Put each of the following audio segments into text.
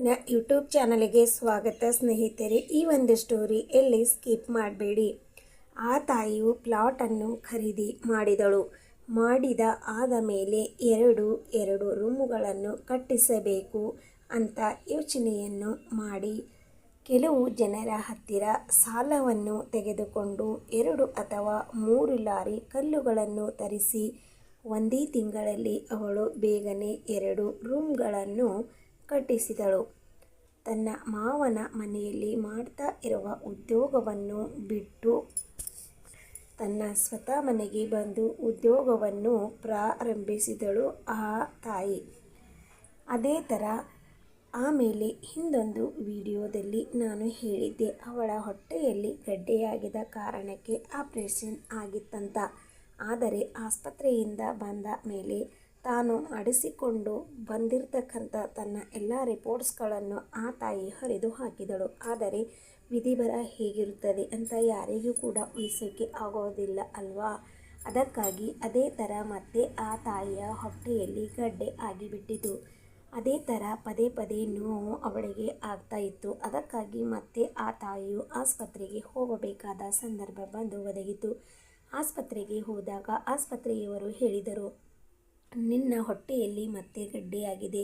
ನನ್ನ ಯೂಟ್ಯೂಬ್ ಚಾನಲ್ಗೆ ಸ್ವಾಗತ ಸ್ನೇಹಿತರೆ. ಈ ಒಂದು ಸ್ಟೋರಿ ಎಲ್ಲಿ ಸ್ಕಿಪ್ ಮಾಡಬೇಡಿ. ಆ ತಾಯಿಯು ಪ್ಲಾಟನ್ನು ಖರೀದಿ ಮಾಡಿದಳು. ಆದ ಮೇಲೆ ಎರಡು ರೂಮುಗಳನ್ನು ಕಟ್ಟಿಸಬೇಕು ಅಂತ ಯೋಚನೆಯನ್ನು ಮಾಡಿ ಕೆಲವು ಜನರ ಹತ್ತಿರ ಸಾಲವನ್ನು ತೆಗೆದುಕೊಂಡು 2 ಅಥವಾ 3 ಲಾರಿ ಕಲ್ಲುಗಳನ್ನು ತರಿಸಿ ಒಂದೇ ತಿಂಗಳಲ್ಲಿ ಅವಳು ಬೇಗನೆ 2 ರೂಮ್ಗಳನ್ನು ಕಟ್ಟಿಸಿದಳು. ತನ್ನ ಮಾವನ ಮನೆಯಲ್ಲಿ ಮಾಡ್ತಾ ಇರುವ ಉದ್ಯೋಗವನ್ನು ಬಿಟ್ಟು ತನ್ನ ಸ್ವಂತ ಮನೆಗೆ ಬಂದು ಉದ್ಯೋಗವನ್ನು ಪ್ರಾರಂಭಿಸಿದಳು ಆ ತಾಯಿ. ಅದೇ ಥರ ಆಮೇಲೆ ಹಿಂದೊಂದು ವಿಡಿಯೋದಲ್ಲಿ ನಾನು ಹೇಳಿದ್ದೆ, ಅವಳ ಹೊಟ್ಟೆಯಲ್ಲಿ ಗಡ್ಡೆಯಾಗಿದ್ದ ಕಾರಣಕ್ಕೆ ಆಪರೇಷನ್ ಆಗಿತ್ತಂತ. ಆದರೆ ಆಸ್ಪತ್ರೆಯಿಂದ ಬಂದ ಮೇಲೆ ತಾನು ನಡೆಸಿಕೊಂಡು ಬಂದಿರತಕ್ಕಂಥ ತನ್ನ ಎಲ್ಲ ರಿಪೋರ್ಟ್ಸ್ಗಳನ್ನು ಆ ತಾಯಿ ಹರಿದು ಹಾಕಿದಳು. ಆದರೆ ವಿಧಿಬರ ಹೇಗಿರುತ್ತದೆ ಅಂತ ಯಾರಿಗೂ ಕೂಡ ಊಹಿಸೋಕ್ಕೆ ಆಗೋದಿಲ್ಲ ಅಲ್ವಾ? ಅದಕ್ಕಾಗಿ ಅದೇ ಥರ ಮತ್ತೆ ಆ ತಾಯಿಯ ಹೊಟ್ಟೆಯಲ್ಲಿ ಗಡ್ಡೆ ಆಗಿಬಿಟ್ಟಿತು. ಅದೇ ಥರ ಪದೇ ಪದೇ ನೋವು ಅವಳಿಗೆ ಆಗ್ತಾ ಇತ್ತು. ಅದಕ್ಕಾಗಿ ಮತ್ತೆ ಆ ತಾಯಿಯು ಆಸ್ಪತ್ರೆಗೆ ಹೋಗಬೇಕಾದ ಸಂದರ್ಭ ಬಂದು ಒದಗಿತು. ಆಸ್ಪತ್ರೆಗೆ ಹೋದಾಗ ಆಸ್ಪತ್ರೆಯವರು ಹೇಳಿದರು, ನಿನ್ನ ಹೊಟ್ಟೆಯಲ್ಲಿ ಮತ್ತೆ ಗಡ್ಡೆಯಾಗಿದೆ,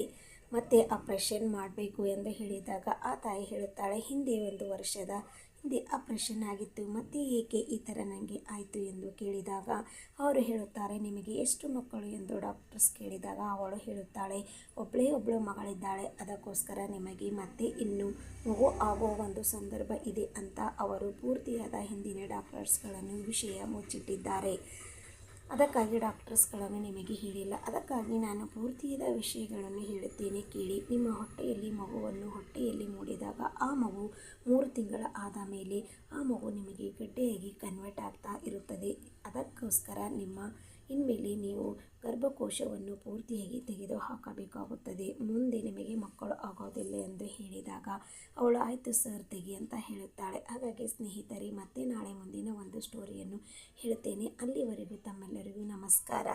ಮತ್ತೆ ಆಪರೇಷನ್ ಮಾಡಬೇಕು ಎಂದು ಹೇಳಿದಾಗ ಆ ತಾಯಿ ಹೇಳುತ್ತಾಳೆ, ಹಿಂದೆ 1 ವರ್ಷದ ಹಿಂದೆ ಆಪರೇಷನ್ ಆಗಿತ್ತು, ಮತ್ತೆ ಏಕೆ ಈ ಥರ ನನಗೆ ಆಯಿತು ಎಂದು ಕೇಳಿದಾಗ ಅವರು ಹೇಳುತ್ತಾರೆ, ನಿಮಗೆ ಎಷ್ಟು ಮಕ್ಕಳು ಎಂದು ಡಾಕ್ಟರ್ಸ್ ಕೇಳಿದಾಗ ಅವಳು ಹೇಳುತ್ತಾಳೆ, ಒಬ್ಬಳು ಮಗಳಿದ್ದಾಳೆ, ಅದಕ್ಕೋಸ್ಕರ ನಿಮಗೆ ಮತ್ತೆ ಇನ್ನೂ ಮಗು ಆಗೋ ಒಂದು ಸಂದರ್ಭ ಇದೆ ಅಂತ ಅವರು ಪೂರ್ತಿಯಾದ ಹಿಂದಿನ ಡಾಕ್ಟರ್ಸ್ಗಳನ್ನು ವಿಷಯ ಮುಚ್ಚಿಟ್ಟಿದ್ದಾರೆ. ಅದಕ್ಕಾಗಿ ಡಾಕ್ಟರ್ಸ್ಗಳನ್ನು ನಿಮಗೆ ಹೇಳಿಲ್ಲ. ಅದಕ್ಕಾಗಿ ನಾನು ಪೂರ್ತಿಯಾದ ವಿಷಯಗಳನ್ನು ಹೇಳುತ್ತೇನೆ ಕೇಳಿ. ನಿಮ್ಮ ಹೊಟ್ಟೆಯಲ್ಲಿ ಮಗುವನ್ನು ಹೊಟ್ಟೆಯಲ್ಲಿ ಮೂಡಿದಾಗ ಆ ಮಗು 3 ತಿಂಗಳ ಆದ ಮೇಲೆ ಆ ಮಗು ನಿಮಗೆ ಗಡ್ಡೆಯಾಗಿ ಕನ್ವರ್ಟ್ ಆಗ್ತಾ ಇರುತ್ತದೆ. ಅದಕ್ಕೋಸ್ಕರ ಇನ್ಮೇಲೆ ನೀವು ಗರ್ಭಕೋಶವನ್ನು ಪೂರ್ತಿಯಾಗಿ ತೆಗೆದು ಹಾಕಬೇಕಾಗುತ್ತದೆ. ಮುಂದೆ ನಿಮಗೆ ಮಕ್ಕಳು ಆಗೋದಿಲ್ಲ ಎಂದು ಹೇಳಿದಾಗ ಅವಳು ಆಯಿತು ಸರ್ ತೆಗಿ ಅಂತ ಹೇಳುತ್ತಾಳೆ. ಹಾಗಾಗಿ ಸ್ನೇಹಿತರೆ, ಮತ್ತೆ ನಾಳೆ ಮುಂದಿನ ಒಂದು ಸ್ಟೋರಿಯನ್ನು ಹೇಳುತ್ತೇನೆ. ಅಲ್ಲಿವರೆಗೂ ತಮ್ಮೆಲ್ಲರಿಗೂ ನಮಸ್ಕಾರ.